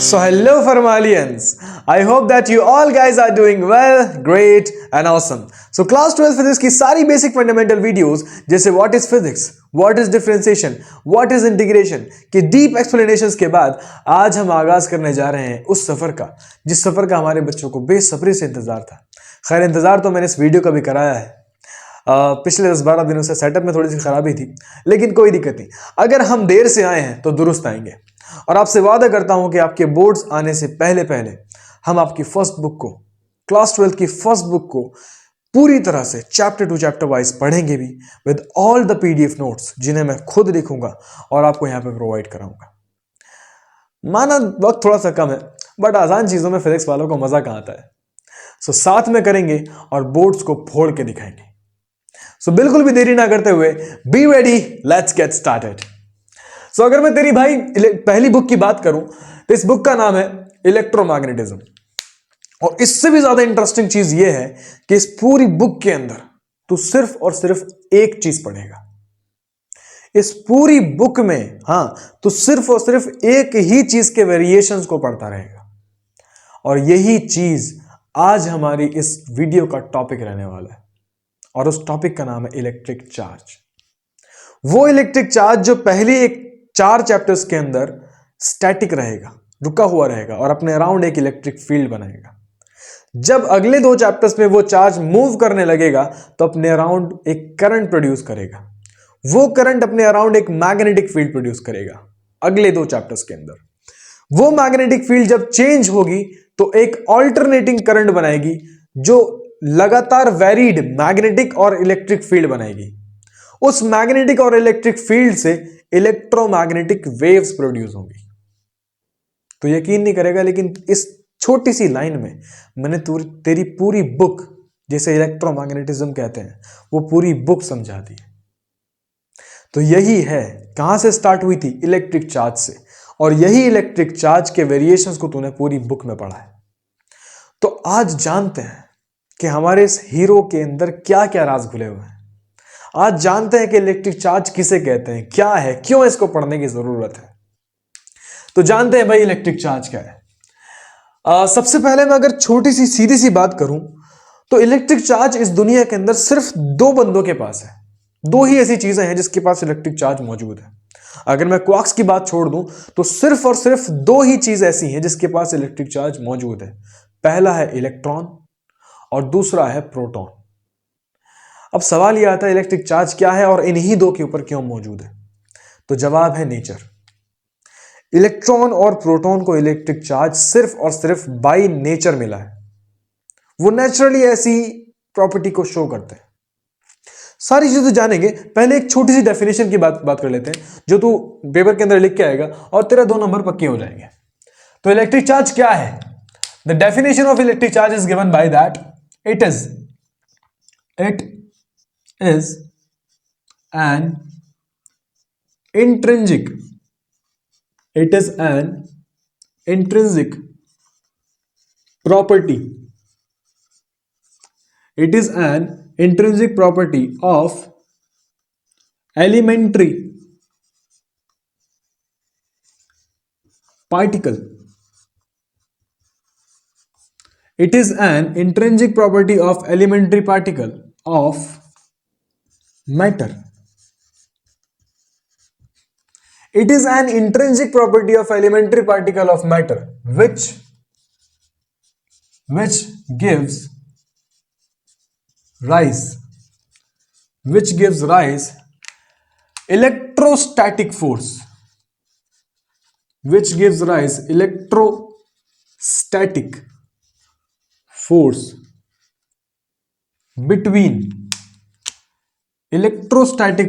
So hello Farmalians, I hope that you all guys are doing well, great and awesome. So class 12 physics की सारी basic fundamental videos जैसे what is physics, what is differentiation, what is integration की deep explanations के बाद आज हम आगाज करने जा रहे हैं उस सफर का जिस सफर का हमारे बच्चों को बेसब्री से इंतजार था। खैर इंतजार तो मैंने इस वीडियो का भी कराया है। पिछले 10-12 दिनों से सेटअप में थोड़ी सी खराबी थी, लेकिन कोई दिक्कत नहीं। अगर हम देर से आए हैं तो दुरुस्त आएंगे और आपसे वादा करता हूं कि आपके बोर्ड्स आने से पहले पहले हम आपकी फर्स्ट बुक को, क्लास 12 की फर्स्ट बुक को पूरी तरह से चैप्टर टू चैप्टर वाइज पढ़ेंगे भी with all the PDF notes जिन्हें मैं खुद लिखूंगा और आपको यहां पे प्रोवाइड कराऊंगा। माना वक्त थोड़ा सा कम है, बट आसान चीजों में फिजिक्स वालों को मजा कहां आता है। सो साथ में करेंगे और बोर्ड्स को फोड़ के दिखाएंगे। सो बिल्कुल भी देरी ना करते हुए be ready, let's get started. So अगर मैं तेरी भाई पहली बुक की बात करूं तो इस बुक का नाम है इलेक्ट्रोमैग्नेटिज्म। और इससे भी ज्यादा इंटरेस्टिंग चीज यह है कि इस पूरी बुक के अंदर तू सिर्फ और सिर्फ एक चीज पढ़ेगा। इस पूरी बुक में तू सिर्फ और सिर्फ एक ही चीज के वेरिएशंस को पढ़ता रहेगा और यही चीज आज हमारी इस वीडियो का टॉपिक रहने वाला है। और उस टॉपिक का नाम है इलेक्ट्रिक चार्ज। वो इलेक्ट्रिक चार्ज जो पहले एक 4 चैप्टर्स के अंदर स्टैटिक रहेगा, रुका हुआ रहेगा और अपने अराउंड एक इलेक्ट्रिक फील्ड बनाएगा। जब अगले 2 चैप्टर्स में वो चार्ज मूव करने लगेगा तो अपने अराउंड एक करंट प्रोड्यूस करेगा। वो करंट अपने अराउंड एक मैग्नेटिक फील्ड प्रोड्यूस करेगा अगले 2 चैप्टर्स के अंदर। वो मैग्नेटिक फील्ड जब चेंज होगी तो एक ऑल्टरनेटिंग करंट बनाएगी जो लगातार वेरीड मैग्नेटिक और इलेक्ट्रिक फील्ड बनाएगी। उस मैग्नेटिक और इलेक्ट्रिक फील्ड से इलेक्ट्रोमैग्नेटिक वेव्स प्रोड्यूस होंगी। तो यकीन नहीं करेगा, लेकिन इस छोटी सी लाइन में मैंने तेरी पूरी बुक, जिसे इलेक्ट्रोमैग्नेटिज्म कहते हैं, वो पूरी बुक समझा दी। तो यही है, कहां से स्टार्ट हुई थी? इलेक्ट्रिक चार्ज से। और यही इलेक्ट्रिक चार्ज के वेरिएशंस को तूने पूरी बुक में पढ़ा है। तो आज जानते हैं कि हमारे इस हीरो के अंदर क्या क्या राज घुले हुए हैं। आज जानते हैं कि इलेक्ट्रिक चार्ज किसे कहते हैं, क्या है, क्यों इसको पढ़ने की जरूरत है। तो जानते हैं भाई इलेक्ट्रिक चार्ज क्या है। सबसे पहले मैं अगर छोटी सी सीधी सी बात करूं तो इलेक्ट्रिक चार्ज इस दुनिया के अंदर सिर्फ 2 बंदों के पास है। 2 ही ऐसी चीजें हैं जिसके पास इलेक्ट्रिक चार्ज मौजूद है। अगर मैं क्वार्क्स की बात छोड़ दूं तो सिर्फ और सिर्फ 2 ही चीज ऐसी हैं जिसके पास इलेक्ट्रिक चार्ज मौजूद है। पहला है इलेक्ट्रॉन और दूसरा है प्रोटॉन। अब सवाल यह आता है इलेक्ट्रिक चार्ज क्या है और इन्हीं 2 के ऊपर क्यों मौजूद है? तो जवाब है नेचर। इलेक्ट्रॉन और प्रोटॉन को इलेक्ट्रिक चार्ज सिर्फ और सिर्फ बाय नेचर मिला है। वो नेचुरली ऐसी प्रॉपर्टी को शो करते हैं। सारी चीजें जानेंगे, पहले एक छोटी सी डेफिनेशन की बात कर लेते हैं जो तू पेपर के अंदर लिख के आएगा और तेरा 2 नंबर पक्के हो जाएंगे। तो इलेक्ट्रिक चार्ज क्या है? The definition of electric charge is given by that it is an intrinsic property. It is an intrinsic property of elementary particle. It is an intrinsic property of elementary particle of matter. It is an intrinsic property of elementary particle of matter which gives rise electrostatic force, which gives rise electrostatic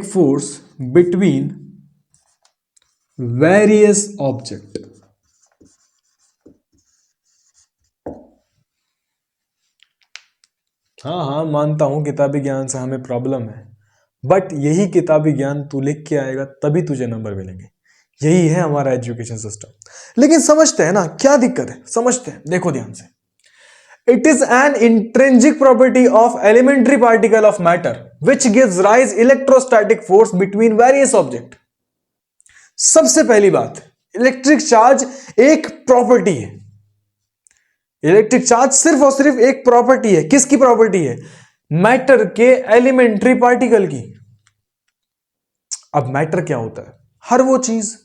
force between various object. हाँ मानता हूं किताबी ज्ञान से हमें problem है, but यही किताबी ज्ञान तू लिख के आएगा तभी तुझे नंबर मिलेंगे। यही है हमारा एजुकेशन सिस्टम। लेकिन समझते हैं ना क्या दिक्कत है, समझते हैं, देखो ध्यान से। It is an intrinsic property of elementary particle of matter which gives rise electrostatic force between various objects. सबसे पहली बात, इलेक्ट्रिक चार्ज एक प्रॉपर्टी है। इलेक्ट्रिक चार्ज सिर्फ और सिर्फ एक प्रॉपर्टी है। किसकी प्रॉपर्टी है? मैटर के एलिमेंट्री पार्टिकल की। अब मैटर क्या होता है? हर वो चीज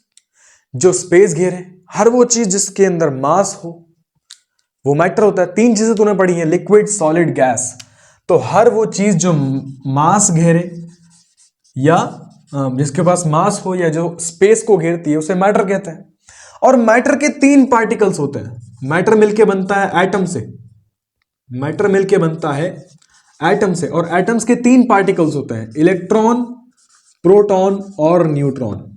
जो स्पेस घेरे, हर वो चीज जिसके अंदर मास हो, वो मैटर होता है। तीन चीजें तूने पढ़ी हैं, लिक्विड, सॉलिड, गैस। तो हर वो चीज जो मास घेरे या जिसके पास मास हो या जो स्पेस को घेरती है, उसे मैटर कहते हैं। और मैटर के तीन पार्टिकल्स होते हैं। मैटर मिलके बनता है एटम से। मैटर मिलके बनता है एटम से, और एटम्स के तीन पार्टिकल्स होते हैं, इलेक्ट्रॉन, प्रोटॉन और न्यूट्रॉन।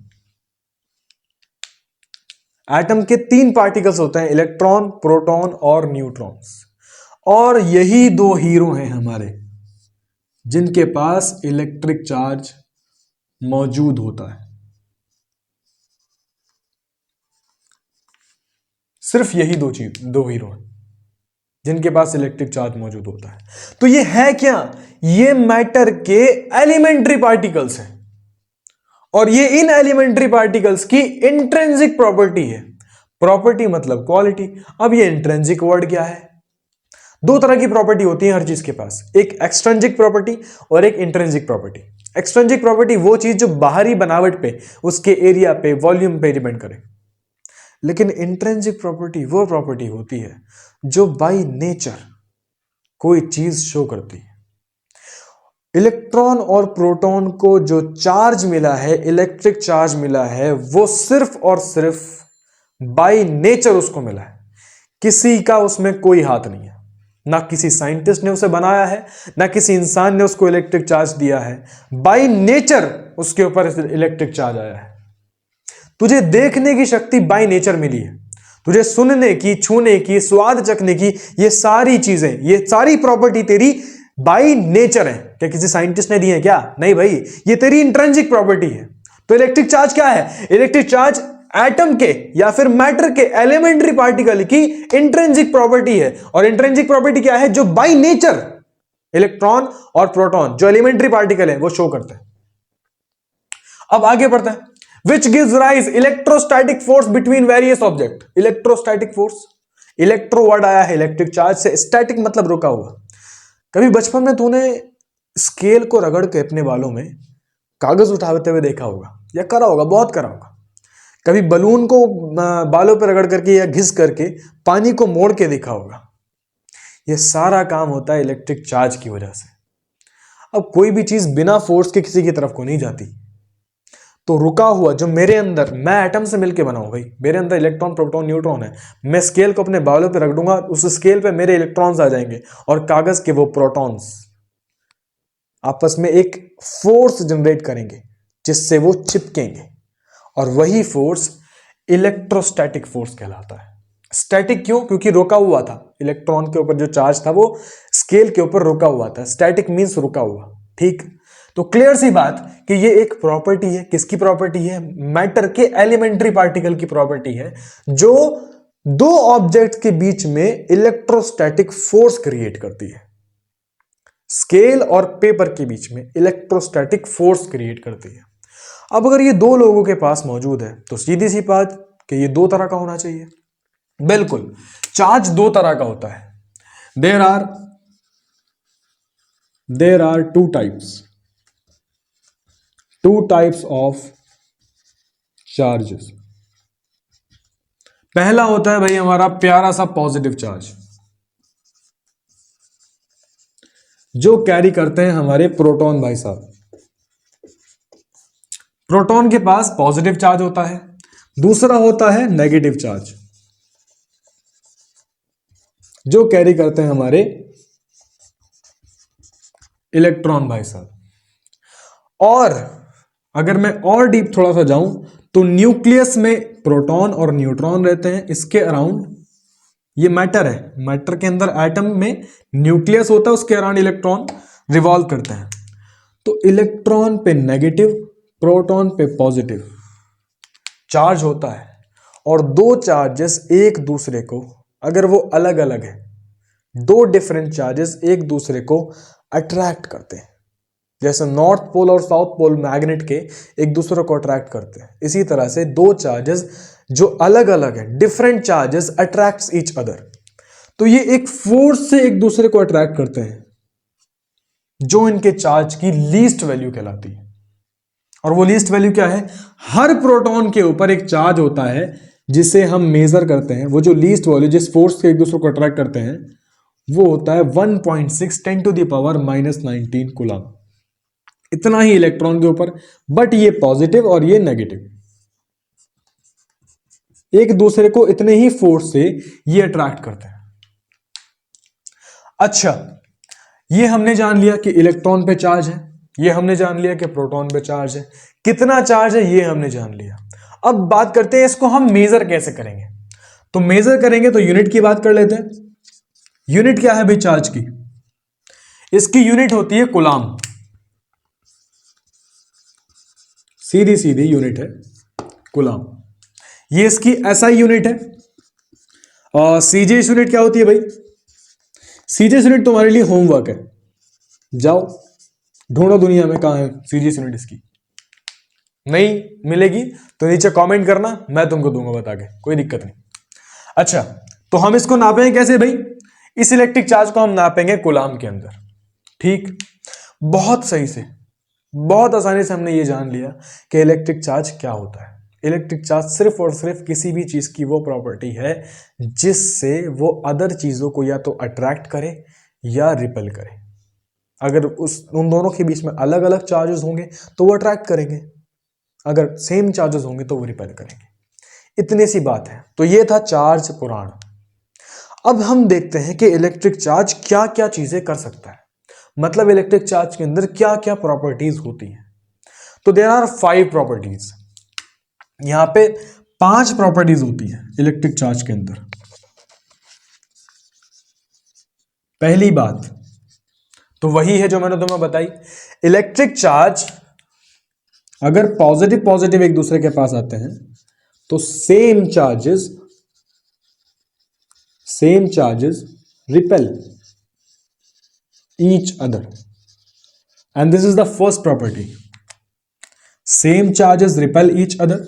एटम के तीन पार्टिकल्स होते हैं, इलेक्ट्रॉन, प्रोटॉन और न्यूट्रॉन्स। और यही दो हीरो हैं हमारे, जिनके पास इलेक्ट्रिक चार्ज मौजूद होता है। सिर्फ यही दो हीरो हैं जिनके पास इलेक्ट्रिक चार्ज मौजूद होता है। तो ये है क्या? ये मैटर के एलिमेंट्री पार्टिकल्स हैं, और ये इन एलिमेंट्री पार्टिकल्स की इंट्रिंसिक प्रॉपर्टी है। प्रॉपर्टी मतलब क्वालिटी। अब ये इंट्रिंसिक वर्ड क्या है? दो तरह की प्रॉपर्टी होती है हर चीज के पास, एक एक्सट्रिंसिक प्रॉपर्टी और एक इंट्रिंसिक प्रॉपर्टी। एक्सट्रिंसिक प्रॉपर्टी वो चीज जो बाहरी बनावट पे, उसके एरिया पे, वॉल्यूम पे डिपेंड करे। लेकिन इंट्रिंसिक प्रॉपर्टी वो प्रॉपर्टी होती है जो बाय नेचर कोई चीज शो करती है। इलेक्ट्रॉन और प्रोटॉन को जो चार्ज मिला है, इलेक्ट्रिक चार्ज मिला है, वो सिर्फ और सिर्फ बाय नेचर उसको मिला है। किसी का उसमें कोई हाथ नहीं है। ना किसी साइंटिस्ट ने उसे बनाया है, ना किसी इंसान ने उसको इलेक्ट्रिक चार्ज दिया है। बाय नेचर उसके ऊपर इलेक्ट्रिक चार्ज आया है। तुझे देखने की शक्ति बाय नेचर मिली है, तुझे सुनने की, छूने की, स्वाद चखने की, ये सारी चीजें, ये सारी प्रॉपर्टी तेरी बाय नेचर है। क्या किसी साइंटिस्ट ने दी है क्या? नहीं भाई, ये तेरी इंट्रिंसिक प्रॉपर्टी है। तो इलेक्ट्रिक चार्ज क्या है? इलेक्ट्रिक चार्ज एटम के या फिर मैटर के एलिमेंट्री पार्टिकल की इंट्रिंसिक प्रॉपर्टी है। और इंट्रिंसिक प्रॉपर्टी क्या है? जो बाय नेचर इलेक्ट्रॉन और प्रोटॉन, जो एलिमेंट्री पार्टिकल है, वो शो करते हैं। अब आगे बढ़ते हैं। Which gives rise electrostatic force between various object। Electrostatic force, electro word आया है इलेक्ट्रिक चार्ज से, स्टैटिक मतलब रुका हुआ। कभी बचपन में तूने स्केल को रगड़ के अपने बालों में कागज उठाते हुए देखा होगा, या करा होगा, बहुत करा होगा। कभी बलून को बालों पर रगड़ करके या घिस करके पानी को मोड़ के देखा होगा। यह सारा काम होता है इलेक्ट्रिक चार्ज की वजह से। अब कोई भी चीज बिना फोर्स के किसी की तरफ को नहीं जाती। तो रुका हुआ जो मेरे अंदर, मैं एटम से मिलके बना हूं भाई, मेरे अंदर इलेक्ट्रॉन, प्रोटॉन, न्यूट्रॉन है। मैं स्केल को अपने बालों पे रख दूंगा, उस स्केल पे मेरे इलेक्ट्रॉन्स आ जाएंगे, और कागज के वो प्रोटॉन्स आपस में एक फोर्स जनरेट करेंगे जिससे वो चिपकेंगे, और वही फोर्स इलेक्ट्रोस्टैटिक फोर्स कहलाता है। स्टैटिक क्यों? क्योंकि रुका हुआ था। इलेक्ट्रॉन के ऊपर जो चार्ज था वो स्केल के ऊपर रुका हुआ था। स्टैटिक मींस रुका हुआ। ठीक, तो क्लियर सी बात कि ये एक प्रॉपर्टी है। किसकी प्रॉपर्टी है? मैटर के एलिमेंट्री पार्टिकल की प्रॉपर्टी है, जो दो ऑब्जेक्ट के बीच में इलेक्ट्रोस्टैटिक फोर्स क्रिएट करती है। स्केल और पेपर के बीच में इलेक्ट्रोस्टैटिक फोर्स क्रिएट करती है। अब अगर ये दो लोगों के पास मौजूद है, तो सीधी सी बात कि ये दो तरह का होना चाहिए। बिल्कुल, चार्ज दो तरह का होता है। There are two types of charges. पहला होता है भाई हमारा प्यारा सा पॉजिटिव चार्ज, जो कैरी करते हैं हमारे प्रोटॉन भाई साहब। प्रोटॉन के पास पॉजिटिव चार्ज होता है। दूसरा होता है नेगेटिव चार्ज, जो कैरी करते हैं हमारे इलेक्ट्रॉन भाई साहब। और अगर मैं और डीप थोड़ा सा जाऊं, तो न्यूक्लियस में प्रोटॉन और न्यूट्रॉन रहते हैं। इसके अराउंड ये मैटर है, मैटर के अंदर एटम में न्यूक्लियस होता है, उसके अराउंड इलेक्ट्रॉन रिवॉल्व करते हैं। तो इलेक्ट्रॉन पे नेगेटिव, प्रोटॉन पे पॉजिटिव चार्ज होता है, और दो चार्जेस एक दूसरे को, अगर वो अलग अलग है, दो डिफरेंट चार्जेस एक दूसरे को अट्रैक्ट करते हैं। जैसे नॉर्थ पोल और साउथ पोल मैग्नेट के एक दूसरे को अट्रैक्ट करते हैं, इसी तरह से दो चार्जेस जो अलग अलग है, different charges attracts each other. तो ये एक फोर्स से एक दूसरे को अट्रैक्ट करते हैं जो इनके चार्ज की लीस्ट वैल्यू कहलाती है। और वो लीस्ट वैल्यू क्या है? हर प्रोटॉन के ऊपर एक चार्ज होता है जिसे हम मेजर करते हैं। वो जो लीस्ट वैल्यू जिस फोर्स से एक दूसरे को अट्रैक्ट करते हैं वो होता है 1.6 10⁻⁻19 कूलम। इतना ही इलेक्ट्रॉन के ऊपर, बट ये पॉजिटिव और ये नेगेटिव, एक दूसरे को इतने ही फोर्स से ये अट्रैक्ट करते हैं। अच्छा, ये हमने जान लिया कि इलेक्ट्रॉन पे चार्ज है, ये हमने जान लिया कि प्रोटॉन पे चार्ज है, कितना चार्ज है ये हमने जान लिया। अब बात करते हैं इसको हम मेजर कैसे करेंगे। तो मेजर करेंगे तो यूनिट की बात कर लेते हैं। यूनिट क्या है भाई चार्ज की? इसकी यूनिट होती है कूलम। सीधी सीधी यूनिट है कूलम। ये इसकी एसआई यूनिट है। और सीजीएस यूनिट क्या होती है भाई? सीजीएस यूनिट तुम्हारे लिए होमवर्क है, जाओ ढूंढो दुनिया में कहां है सीजीएस यूनिट इसकी। नहीं मिलेगी तो नीचे कमेंट करना, मैं तुमको दूंगा बता के, कोई दिक्कत नहीं। अच्छा, तो हम इसको नापेंगे कैसे भाई? इस इलेक्ट्रिक चार्ज को हम नापेंगे कूलम के अंदर। ठीक, बहुत सही से, बहुत आसानी से हमने ये जान लिया कि इलेक्ट्रिक चार्ज क्या होता है। इलेक्ट्रिक चार्ज सिर्फ और सिर्फ किसी भी चीज की वो प्रॉपर्टी है जिससे वो अदर चीजों को या तो अट्रैक्ट करे या रिपेल करे। अगर उन दोनों के बीच में अलग अलग चार्जेस होंगे तो वो अट्रैक्ट करेंगे, अगर सेम चार्जेस होंगे तो वो रिपेल करेंगे। इतनी सी बात है। तो ये था चार्ज पुराण। अब हम देखते हैं कि इलेक्ट्रिक चार्ज क्या क्या चीजें कर सकता है, मतलब इलेक्ट्रिक चार्ज के अंदर क्या क्या प्रॉपर्टीज होती हैं। तो देयर आर 5 प्रॉपर्टीज। यहां पे 5 प्रॉपर्टीज होती हैं इलेक्ट्रिक चार्ज के अंदर। पहली बात तो वही है जो मैंने तुम्हें बताई, इलेक्ट्रिक चार्ज अगर पॉजिटिव पॉजिटिव एक दूसरे के पास आते हैं तो same charges repel each other, and this is the first property. Same charges repel each other,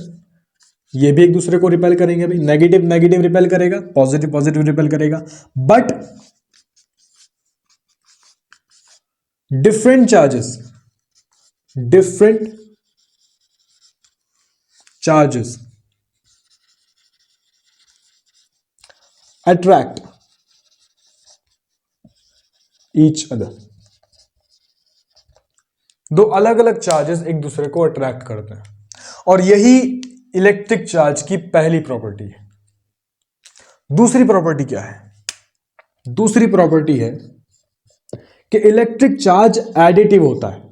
ये भी एक दूसरे को रिपेल करेंगे भाई। नेगेटिव नेगेटिव रिपेल करेगा, पॉजिटिव पॉजिटिव रिपेल करेगा, but different charges attract each other. दो अलग अलग चार्जेस एक दूसरे को अट्रैक्ट करते हैं, और यही इलेक्ट्रिक चार्ज की पहली प्रॉपर्टी है। दूसरी प्रॉपर्टी क्या है? दूसरी प्रॉपर्टी है कि इलेक्ट्रिक चार्ज एडिटिव होता है।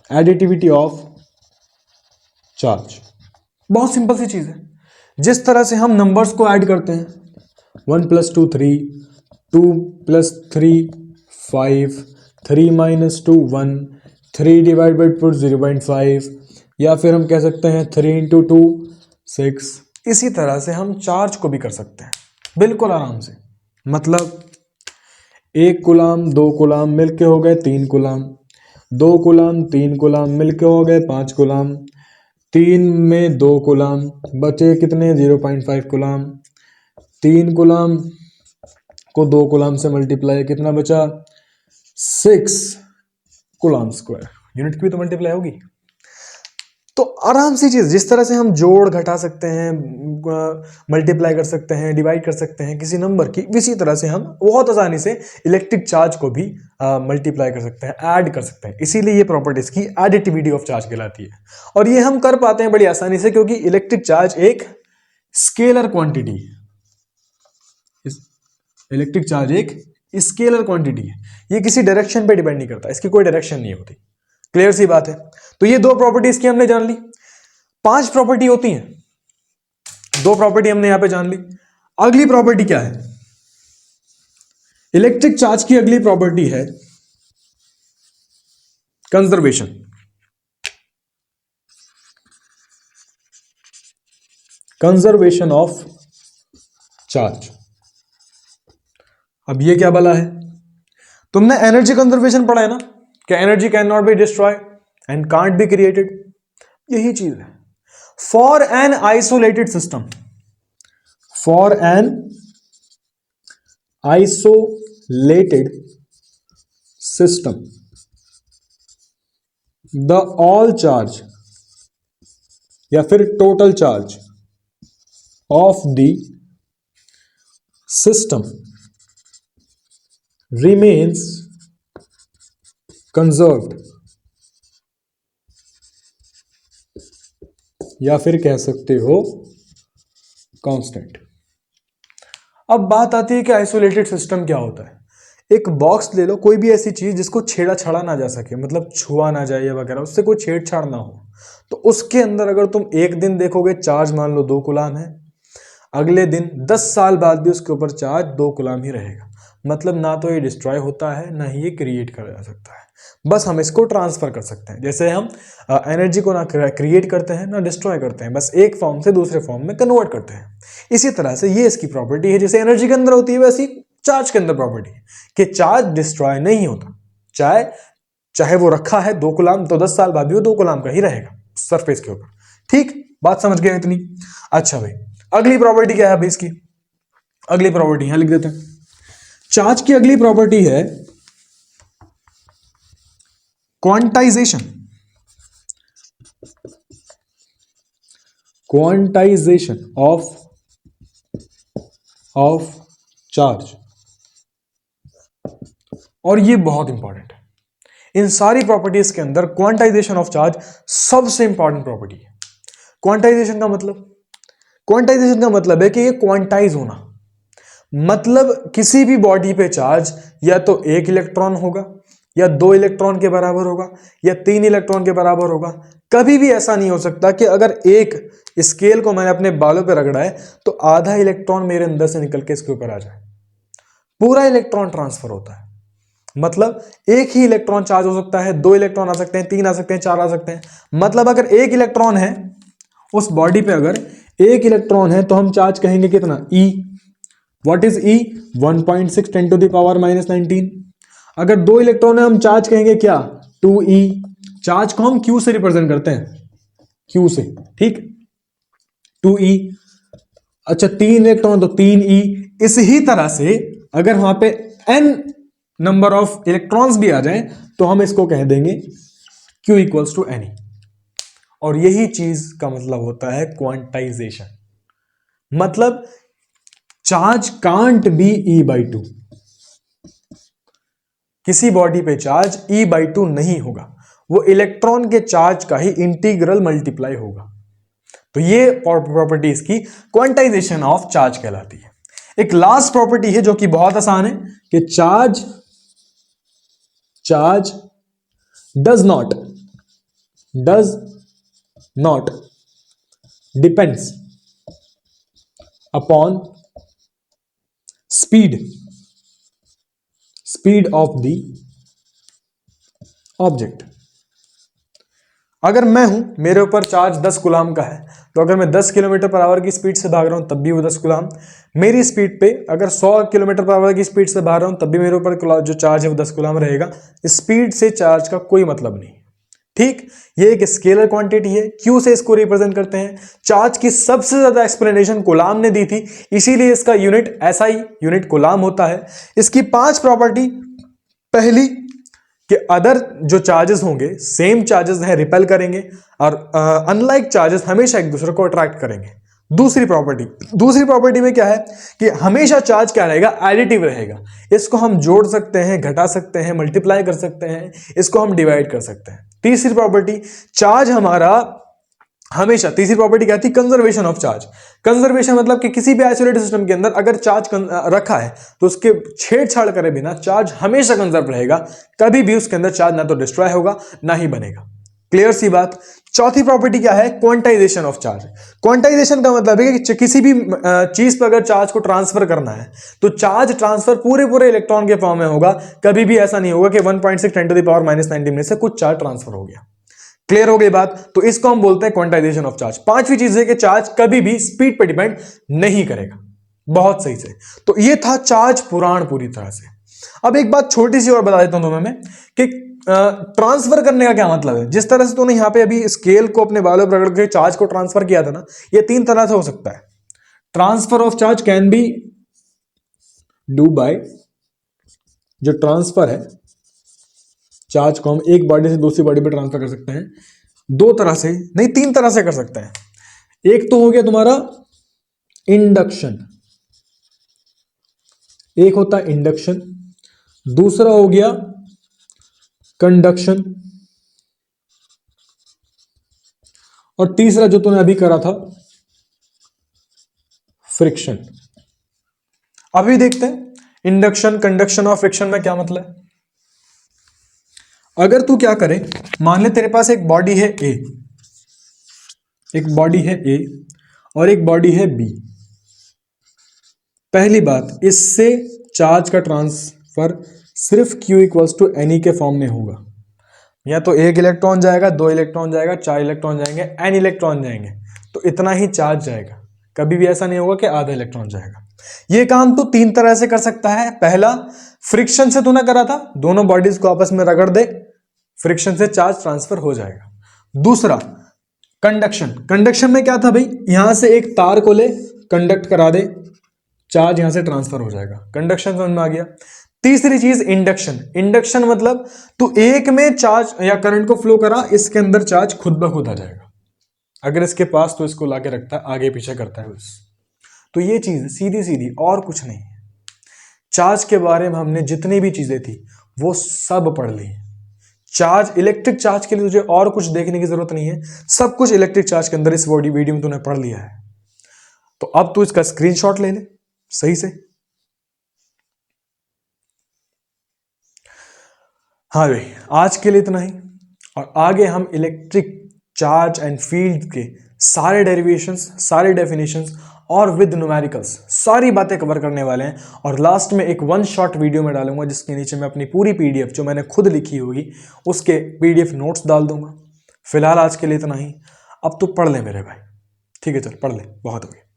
Additivity of charge. बहुत सिंपल सी चीज है। जिस तरह से हम नंबर्स को ऐड करते हैं, 1 + 2 3, 2 + 3 5, 3 - 2 1, 3 / 0.5, या फिर हम कह सकते हैं 3 × 2 6। इसी तरह से हम चार्ज को भी कर सकते हैं बिल्कुल आराम से। मतलब 1 कूलम 2 कूलम मिलके हो गए 3 कूलम, 2 कूलम 3 कूलम मिलके हो गए 5 कूलम, 3 में 2 कूलम बचे कितने? 0.5 कूलम। 3 कूलम को 2 कूलम से मल्टीप्लाई, कितना बचा? 6 कूलम स्क्वायर। यूनिट की भी तो मल्टीप्लाई होगी। तो आराम सी चीज, जिस तरह से हम जोड़ घटा सकते हैं, मल्टीप्लाई कर सकते हैं, डिवाइड कर सकते हैं किसी नंबर की, इसी तरह से हम बहुत आसानी से इलेक्ट्रिक चार्ज को भी मल्टीप्लाई कर सकते हैं, ऐड कर सकते हैं। इसीलिए ये प्रॉपर्टीज की एडिटिविटी ऑफ चार्ज कहलाती है। और ये हम कर पाते हैं बड़ी आसानी से, क्योंकि इलेक्ट्रिक चार्ज एक स्केलर क्वांटिटी है। इलेक्ट्रिक चार्ज एक स्केलर क्वांटिटी है, ये किसी डायरेक्शन पे डिपेंड नहीं करता, इसकी कोई डायरेक्शन नहीं होती। क्लियर सी बात है। तो ये 2 प्रॉपर्टीज की हमने जान ली। 5 प्रॉपर्टी होती हैं, 2 प्रॉपर्टी हमने यहां पे जान ली। अगली प्रॉपर्टी क्या है? इलेक्ट्रिक चार्ज की अगली प्रॉपर्टी है कंजर्वेशन। Conservation of charge. अब ये क्या भला है? तुमने एनर्जी कंजर्वेशन पढ़ा है ना, कि energy can not be destroy and can't be created. यही चीज है for an isolated system. For an isolated system the all charge या फिर total charge of the system remains conserved, या फिर कह सकते हो कांस्टेंट। अब बात आती है कि आइसोलेटेड सिस्टम क्या होता है। एक बॉक्स ले लो, कोई भी ऐसी चीज जिसको छेड़ा छाड़ा ना जा सके, मतलब छुआ ना जाए या वगैरह, उससे कोई छेड़छाड़ ना हो, तो उसके अंदर अगर तुम एक दिन देखोगे चार्ज मान लो 2 कूलाम है, अगले दिन 10 साल बाद भी उसके ऊपर चार्ज 2 कूलाम ही रहेगा। मतलब ना तो ये डिस्ट्रॉय होता है ना ही ये क्रिएट करा जा सकता है, बस हम इसको ट्रांसफर कर सकते हैं। जैसे हम एनर्जी को ना क्रिएट करते हैं ना डिस्ट्रॉय करते हैं, बस एक फॉर्म से दूसरे फॉर्म में कन्वर्ट करते हैं। इसी तरह से ये इसकी प्रॉपर्टी है, जैसे एनर्जी के अंदर होती है वैसी चार्ज के अंदर प्रॉपर्टी है कि चार्ज डिस्ट्रॉय नहीं होता। चाहे वो रखा है 2 कूलाम, तो 10 साल बाद भी वो 2 कूलाम का ही रहेगा सरफेस के ऊपर। ठीक, बात समझ गए इतनी? अच्छा भाई, अगली प्रॉपर्टी क्या है अभी इसकी? अगली प्रॉपर्टी यहां लिख देते हैं। चार्ज की अगली प्रॉपर्टी है क्वांटाइजेशन। Quantization of charge. और ये बहुत इंपॉर्टेंट है। इन सारी प्रॉपर्टीज के अंदर क्वांटाइजेशन ऑफ चार्ज सबसे इंपॉर्टेंट प्रॉपर्टी है। क्वांटाइजेशन का मतलब है कि ये क्वांटाइज होना, मतलब किसी भी बॉडी पे चार्ज या तो 1 इलेक्ट्रॉन होगा, या 2 इलेक्ट्रॉन के बराबर होगा, या 3 इलेक्ट्रॉन के बराबर होगा। कभी भी ऐसा नहीं हो सकता कि अगर एक स्केल को मैंने अपने बालों पे रगड़ा है तो आधा इलेक्ट्रॉन मेरे अंदर से निकल के इसके ऊपर आ जाए। पूरा इलेक्ट्रॉन ट्रांसफर होता है, मतलब एक ही इलेक्ट्रॉन चार्ज हो सकता है, 2 इलेक्ट्रॉन आ सकते हैं, 3 आ सकते हैं, 4 आ सकते हैं। मतलब अगर 1 इलेक्ट्रॉन है उस बॉडी पे, अगर 1 इलेक्ट्रॉन है तो हम चार्ज कहेंगे कितना? E। What is E? 1.6 10 to the power -19। अगर 2 इलेक्ट्रॉन है हम चार्ज कहेंगे क्या? 2E। चार्ज को हम Q से रिप्रेजेंट करते हैं, Q से, ठीक, 2E। अच्छा, 3 इलेक्ट्रॉन तो 3E। इसी तरह से अगर वहां पे n नंबर ऑफ इलेक्ट्रॉन्स भी आ जाए तो हम इसको कह देंगे Q इक्वल्स टू NE। और यही चीज का मतलब होता है क्वांटाइजेशन। मतलब चार्ज कांट बी E/2। किसी बॉडी पे चार्ज E/2 नहीं होगा, वो इलेक्ट्रॉन के चार्ज का ही इंटीग्रल मल्टीप्लाई होगा। तो ये प्रॉपर्टी इसकी क्वांटाइजेशन ऑफ चार्ज कहलाती है। एक लास्ट प्रॉपर्टी है जो कि बहुत आसान है कि charge does not depends upon speed of the object. अगर मैं हूं, मेरे ऊपर चार्ज 10 कूलाम का है, तो अगर मैं 10 किलोमीटर पर आवर की स्पीड से भाग रहा हूं तब भी वो 10 कूलाम। मेरी स्पीड पे अगर 100 किलोमीटर पर आवर की स्पीड से भाग रहा हूं तब भी मेरे ऊपर जो चार्ज है वो 10 कूलाम रहेगा। स्पीड से चार्ज का कोई मतलब नहीं, ठीक। ये एक स्केलर क्वांटिटी है, क्यू से इसको रिप्रेजेंट करते हैं। चार्ज की सबसे ज्यादा एक्सप्लेनेशन कूलाम ने दी थी, इसीलिए इसका यूनिट SI यूनिट कूलाम होता है। इसकी 5 प्रॉपर्टी। पहली कि अदर जो चार्जेस होंगे, सेम चार्जेस हैं, रिपेल करेंगे, और अनलाइक चार्जेस हमेशा एक दूसरे को अट्रैक्ट करेंगे। दूसरी प्रॉपर्टी में क्या है कि हमेशा चार्ज क्या रहेगा? एडिटिव रहेगा। इसको हम जोड़ सकते हैं, घटा सकते हैं, मल्टीप्लाई कर सकते हैं, इसको हम डिवाइड कर सकते हैं। तीसरी प्रॉपर्टी, चार्ज हमारा हमेशा, तीसरी प्रॉपर्टी क्या थी? Conservation of charge. कंजर्वेशन मतलब कि किसी भी आइसोलेटेड सिस्टम के अंदर अगर चार्ज रखा है तो उसके छेड़छाड़ करे बिना चार्ज हमेशा कंजर्व रहेगा, कभी भी उसके अंदर चार्ज ना तो डिस्ट्रॉय होगा ना ही बनेगा। क्लियर सी बात। चौथी प्रॉपर्टी क्या है? Quantization of charge. क्वांटाइजेशन का मतलब है कि किसी भी चीज पर अगर चार्ज को ट्रांसफर करना है तो चार्ज ट्रांसफर पूरे इलेक्ट्रॉन के फॉर्म में होगा। कभी भी ऐसा नहीं होगा कि 1.6 10 टू द पावर -19 में से कुछ चार्ज ट्रांसफर हो गया। क्लियर हो गई बात? तो इसको हम बोलते हैं क्वांटाइजेशन ऑफ चार्ज। पांचवी चीज है कि चार्ज कभी भी स्पीड पर डिपेंड नहीं करेगा। बहुत सही से। तो ये था चार्ज पुराण पूरी तरह से। अब एक बात छोटी सी और बता देता हूं तुम्हें मैं कि ट्रांसफर करने का क्या मतलब है। जिस तरह से तूने यहां पे अभी स्केल को अपने बालों पर रगड़ के चार्ज को ट्रांसफर किया था ना, ये 3 तरह से हो सकता है। Transfer of charge can be do by, जो ट्रांसफर है चार्ज को हम एक बॉडी से दूसरी बॉडी पे ट्रांसफर कर सकते हैं 2 तरह से, नहीं 3 तरह से कर सकते हैं। एक तो हो गया तुम्हारा इंडक्शन, एक होता है इंडक्शन, दूसरा हो गया कंडक्शन, और तीसरा जो तूने अभी करा था फ्रिक्शन। अभी देखते हैं इंडक्शन, कंडक्शन और फ्रिक्शन में क्या मतलब है। अगर तू क्या करे, मान ले तेरे पास एक बॉडी है ए, एक बॉडी है ए और एक बॉडी है बी। पहली बात, इससे चार्ज का ट्रांसफर सिर्फ Q इक्वल्स टू एनी के फॉर्म में होगा। या तो 1 इलेक्ट्रॉन जाएगा, 2 इलेक्ट्रॉन जाएगा, 4 इलेक्ट्रॉन जाएंगे, n इलेक्ट्रॉन जाएंगे, तो इतना ही चार्ज जाएगा। कभी भी ऐसा नहीं होगा कि आधा इलेक्ट्रॉन जाएगा। ये काम तू 3 तरह से कर सकता है। पहला, फ्रिक्शन से तूने करा था, दोनों बॉडीज को आपस में रगड़ दे, फ्रिक्शन से चार्ज ट्रांसफर हो जाएगा। दूसरा, कंडक्शन। कंडक्शन में क्या था भाई, यहां से एक तार को ले, कंडक्ट करा दे, चार्ज यहां से ट्रांसफर हो जाएगा। कंडक्शन समझ में आ गया। तीसरी चीज इंडक्शन। इंडक्शन मतलब तू एक में चार्ज या करंट को फ्लो करा, इसके अंदर चार्ज खुद ब खुद आ जाएगा। अगर इसके पास तो इसको लाके रखता है, आगे पीछे करता है बस। तो ये चीज सीधी सीधी और कुछ नहीं है। चार्ज के बारे में हमने जितनी भी चीजें थी वो सब पढ़ ली। चार्ज, इलेक्ट्रिक चार्ज के लिए तुझे और कुछ देखने की जरूरत नहीं है, सब कुछ इलेक्ट्रिक चार्ज के अंदर इस वीडियो में तूने पढ़ लिया है। तो अब तू इसका स्क्रीनशॉट ले ले सही से। हाँ भाई, आज के लिए इतना ही, और आगे हम इलेक्ट्रिक चार्ज एंड फील्ड के सारे डेरिवेशंस, सारे डेफिनेशंस और विद न्यूमेरिकल्स सारी बातें कवर करने वाले हैं। और लास्ट में एक 1 शॉट वीडियो में डालूंगा जिसके नीचे मैं अपनी पूरी पीडीएफ जो मैंने खुद लिखी होगी उसके पीडीएफ नोट्स डाल दूंगा। फिलहाल आज के लिए इतना ही। अब तो पढ़ ले मेरे भाई, ठीक है चल पढ़ ले, बहुत हो गया।